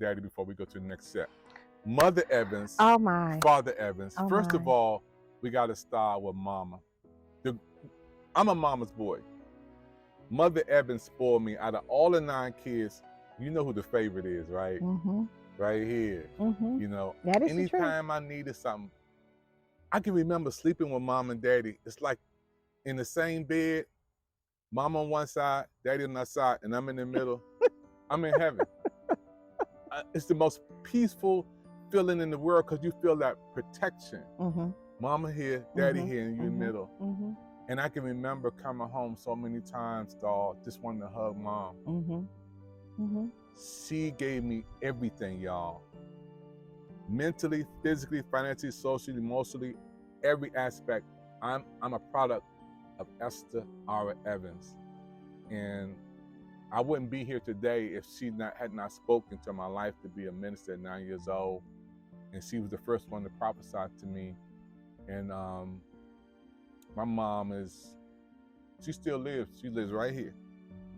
Daddy before we go to the next set. Mother Evans, Oh my. Father Evans. Oh First of my. all, we got to start with Mama. I'm a mama's boy. Mother Evans spoiled me. Out of all the 9 kids, you know who the favorite is, right? Mm-hmm. Right here. Mm-hmm. You know, That is the truth. anytime I needed something, I can remember sleeping with Mom and Daddy. It's like in the same bed, Mom on one side, Daddy on the other side, and I'm in the middle. I'm in heaven. It's the most peaceful feeling in the world because you feel that protection. Mm-hmm. Mama here, Daddy Mm-hmm. here, and you in the middle. Mm-hmm. And I can remember coming home so many times, dog, just wanting to hug Mom. Mm-hmm. Mm-hmm. She gave me everything, y'all. Mentally, physically, financially, socially, emotionally, every aspect. I'm a product of Esther R. Evans. And I wouldn't be here today if she had not spoken to my life to be a minister at 9 years old. And she was the first one to prophesy to me. And my mom she still lives. She lives right here.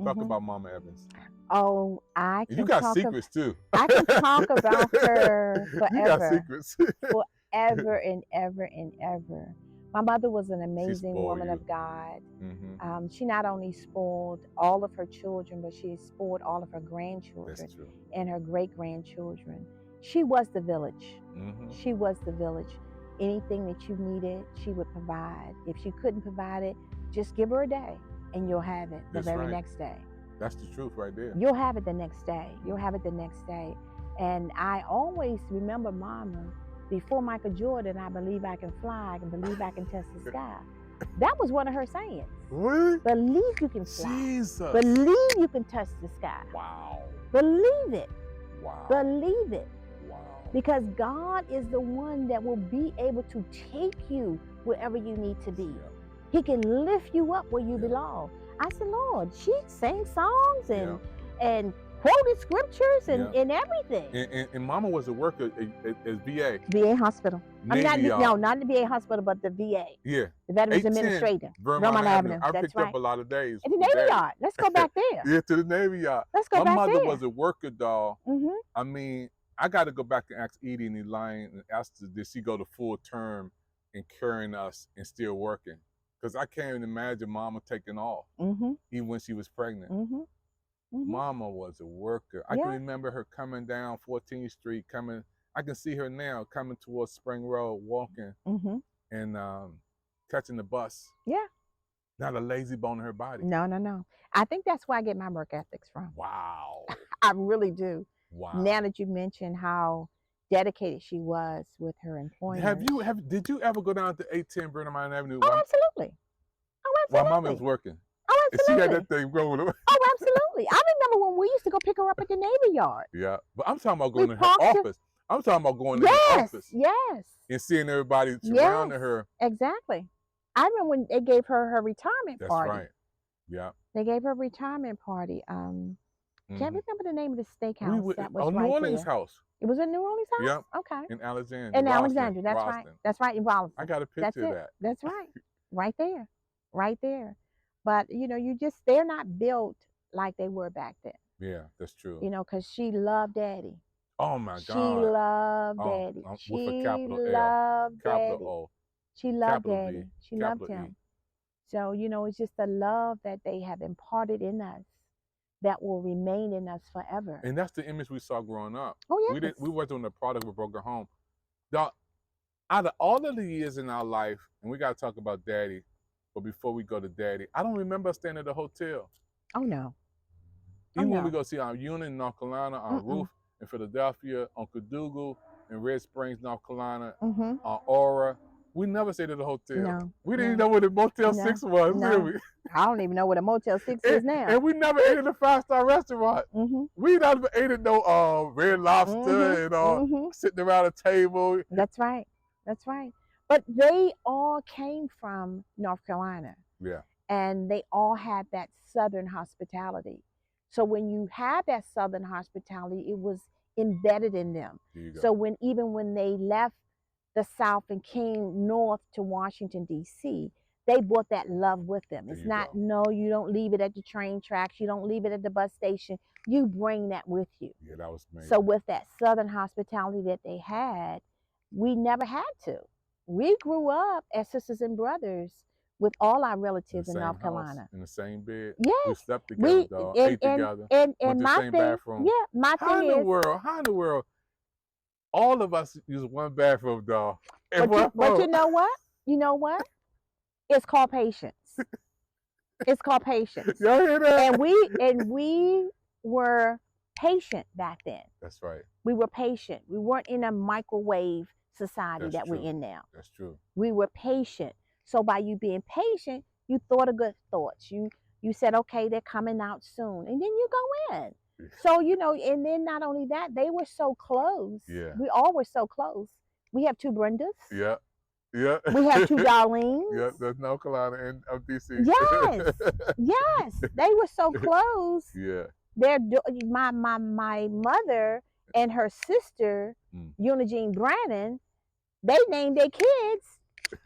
Talk about Mama Evans. Oh, I can You got talk secrets too. I can talk about her forever. You got secrets. Forever and ever and ever. My mother was an amazing woman of God. Mm-hmm. She not only spoiled all of her children, but she spoiled all of her grandchildren. That's true. And her great-grandchildren. She was the village. Mm-hmm. She was the village. Anything that you needed, she would provide. If she couldn't provide it, just give her a day and you'll have it the very next day. That's the truth right there. You'll have it the next day. You'll have it the next day. And I always remember Mama, before Michael Jordan, I believe I can fly, I can believe I can touch the sky. That was one of her sayings. Really? Believe you can fly. Jesus. Believe you can touch the sky. Wow. Believe it. Wow. Believe it. Wow. Because God is the one that will be able to take you wherever you need to be. Yeah. He can lift you up where you belong. I said, Lord, she sang songs and quoted scriptures and everything. And Mama was a worker at VA. VA hospital. Navy not Yard. the VA hospital, but the VA. Yeah. The Veterans Administrator. Vermont Avenue. I That's picked up a lot of days. At the Navy Yard. Let's go back there. Yeah, to the Navy Yard. Let's go back there. My mother was a worker, doll. Mm-hmm. I mean, I got to go back and ask Edie and Elaine and ask her, did she go to full term in carrying us and still working? Because I can't even imagine Mama taking off, even when she was pregnant. Mama was a worker. I can remember her coming down 14th Street, I can see her now coming towards Spring Road, walking and catching the bus. Yeah. Not a lazy bone in her body. No. I think that's where I get my work ethics from. Wow. I really do. Wow. Now that you mentioned how dedicated she was with her employment. Did you ever go down to 810 Vernon Avenue? Oh, absolutely. While Mama was working. Oh, absolutely. And she had that thing growing up. Oh, absolutely. I remember when we used to go pick her up at the Navy Yard. Yeah, but I'm talking about going to her office. I'm talking about going to her office. Yes. And seeing everybody surrounding her. Exactly. I remember when they gave her retirement party. That's right. Yeah. They gave her a retirement party. Can't remember the name of the steakhouse that was New Orleans house. It was a New Orleans house? Yeah. Okay. In Alexandria. In Alexandria, that's right. That's right, in Rollins. I got a picture of that. That's right. Right there. Right there. But, they're not built like they were back then. Yeah, that's true. Because she loved Daddy. Oh, my God. She loved Daddy. With a capital L. Loved capital Daddy. O. She loved capital Daddy. V, She loved him. E. So, it's just the love that they have imparted in us that will remain in us forever. And that's the image we saw growing up. Oh, yes. We wasn't on the product of a broken home. Out of all of the years in our life, and we got to talk about Daddy, but before we go to Daddy, I don't remember us staying at a hotel. Oh, no. Even when we go see Aunt Euna in North Carolina, Aunt Ruth in Philadelphia, Uncle Dougal in Red Springs, North Carolina, Aunt Aura, we never stayed at a hotel. No. We didn't even know what a Motel 6 was, did we? I don't even know what a Motel 6 is now. And we never ate at a 5-star restaurant. We never ate at no Red Lobster and sitting around a table. That's right. That's right. But they all came from North Carolina. Yeah. And they all had that Southern hospitality. So when you had that Southern hospitality, it was embedded in them. So even when they left the South and came north to Washington, D.C., they brought that love with them. There It's you not, go. no, you don't leave it at the train tracks. You don't leave it at the bus station. You bring that with you. Yeah, that was amazing. So with that Southern hospitality that they had, we never had to. We grew up as sisters and brothers with all our relatives in North Carolina. In the same bed. Yes. We slept together, dog. Ate together. Went to the my same thing, bathroom. yeah, my How thing in the is, world? How in the world? All of us use one bathroom, dog. but you know what? You know what? It's called patience. It's called patience. Y'all hear that? And we were patient back then. That's right. We were patient. We weren't in a microwave society That's that true. we're in now. That's true. We were patient. So by you being patient, you thought of good thoughts. You said, okay, they're coming out soon. And then you go in. So, you know, and then not only that, they were so close. Yeah. We all were so close. We have 2 Brendas. Yeah. Yeah. We have 2 Darlenes. Yeah, there's North Carolina and DC. Yes. Yes. They were so close. Yeah. My mother and her sister, Eugene Brannon, they named their kids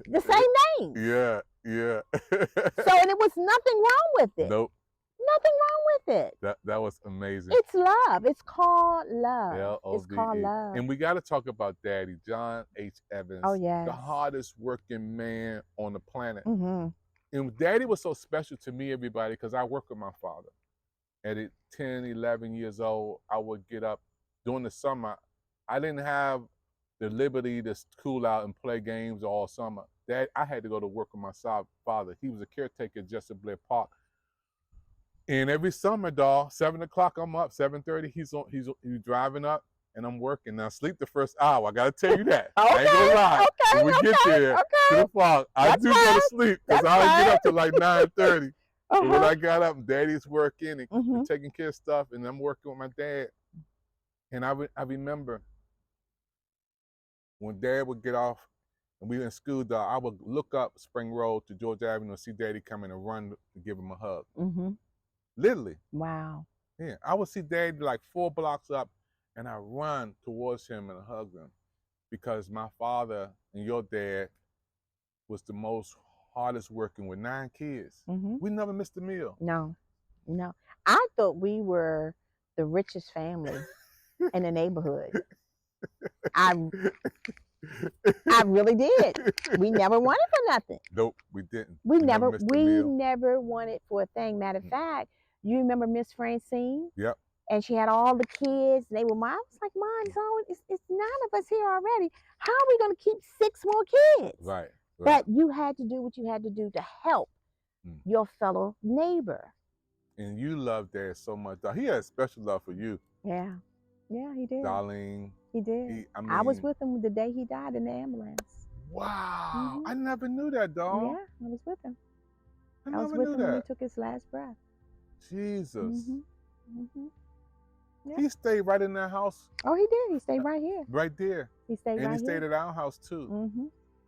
the same name. Yeah, yeah. So, and it was nothing wrong with it. Nope. Nothing wrong with it. That was amazing. It's love. It's called love. L-O-V-E. It's called love. And we got to talk about Daddy, John H. Evans. Oh, yes. The hardest working man on the planet. Mm-hmm. And Daddy was so special to me, everybody, because I work with my father. At 10, 11 years old, I would get up during the summer. I didn't have the liberty to cool out and play games all summer. I had to go to work with my father. He was a caretaker at Justin Blair Park. And every summer, dog, 7 o'clock, I'm up. 7:30, he's driving up, and I'm working. Now, sleep the first hour. I gotta tell you that. Okay, I ain't gonna lie. okay, when we get there to the park, I do go to sleep because I don't get up till like 9:30. But when I got up, Daddy's working and taking care of stuff, and I'm working with my dad. And I remember when Dad would get off and we were in school, dog, I would look up Spring Road to George Avenue and see Daddy coming and run to give him a hug. Mm-hmm. Literally. Wow. Yeah, I would see Daddy like 4 blocks up, and I run towards him and hug him because my father and your dad was the most hardest working with 9 kids. Mm-hmm. We never missed a meal. No. I thought we were the richest family in the neighborhood. I really did. We never wanted for nothing. Nope, we didn't. We never wanted for a thing. Matter of fact, you remember Miss Francine? Yep. And she had all the kids. And they were I was like, Mom, it's 9 of us here already. How are we going to keep 6 more kids? Right. But you had to do what you had to do to help your fellow neighbor. And you loved Dad so much. He had a special love for you. Yeah. Yeah, he did. Darlene. He did. I was with him the day he died in the ambulance. Wow. I never knew that, dog. Yeah, I was with him. I was with him when he took his last breath. Jesus. Yeah. He stayed right in that house. Oh, he did. He stayed right here. Right there. He stayed and he stayed at our house, too.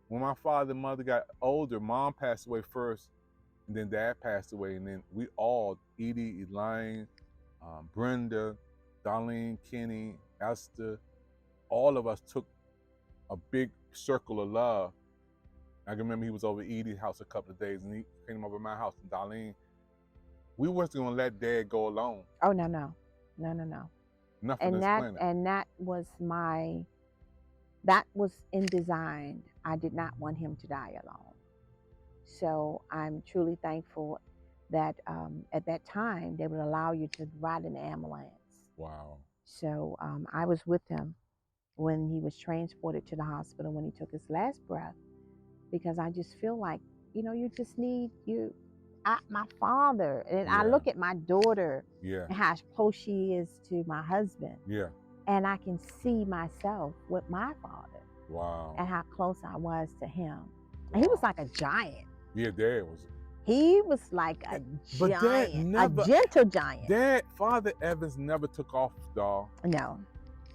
When my father and mother got older, Mom passed away first, and then Dad passed away, and then we all, Edie, Elaine, Brenda, Darlene, Kenny, Esther, all of us took a big circle of love. I can remember he was over at Edie's house a couple of days, and he came over to my house, and Darlene, we wasn't gonna let Dad go alone. Oh, no. Nothing on this planet. And that was in design. I did not want him to die alone. So I'm truly thankful that at that time they would allow you to ride in the ambulance. Wow. So I was with him when he was transported to the hospital when he took his last breath, because I just feel like, you just need my father. And I look at my daughter and how close she is to my husband. Yeah. And I can see myself with my father. Wow. And how close I was to him. And he was like a giant. Yeah, Dad was. He was like a giant, a gentle giant. Father Evans never took off, dog. No.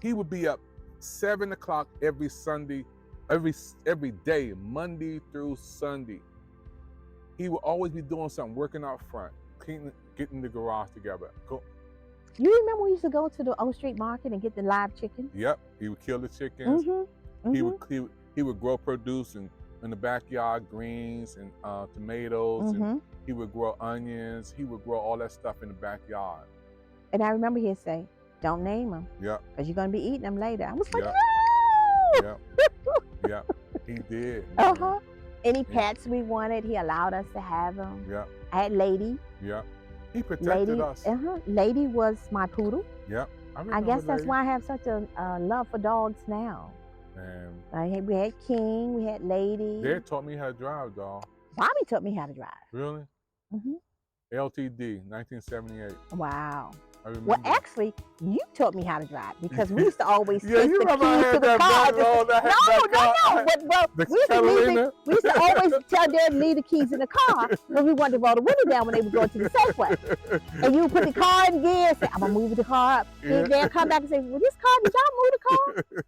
He would be up 7 o'clock every Sunday, every day, Monday through Sunday. He would always be doing something, working out front, cleaning, getting the garage together. You remember we used to go to the Oak Street Market and get the live chicken? Yep, he would kill the chickens. He would grow produce and in the backyard, greens and tomatoes, Mm-hmm. and he would grow onions. He would grow all that stuff in the backyard. And I remember he'd say, "Don't name them, Yep, because you're gonna be eating them later." I was like, yep, "No!" yep, yep. He did. Uh-huh. Any Yeah. pets we wanted, he allowed us to have them. Yep, I had Lady. yep. He protected Lady, us. Lady was my poodle. Yep. I guess that's Lady. why I have such a love for dogs now. Man, We had King, we had Lady. Dad taught me how to drive, dog. Bobby taught me how to drive. Really? Hmm. LTD, 1978. Wow. I remember. Well, actually, you taught me how to drive, because we used to always Yeah, take you the remember I keys had to the that car. big roll that had that car? No. Well, The we Catalina? used to always tell Dad to leave the keys in the car when we wanted to roll the window down when they were going to the Safeway. And you would put the car in gear and say, "I'm going to move the car up." Yeah. And they'll come back and say, "Well, this car, did y'all move the car?"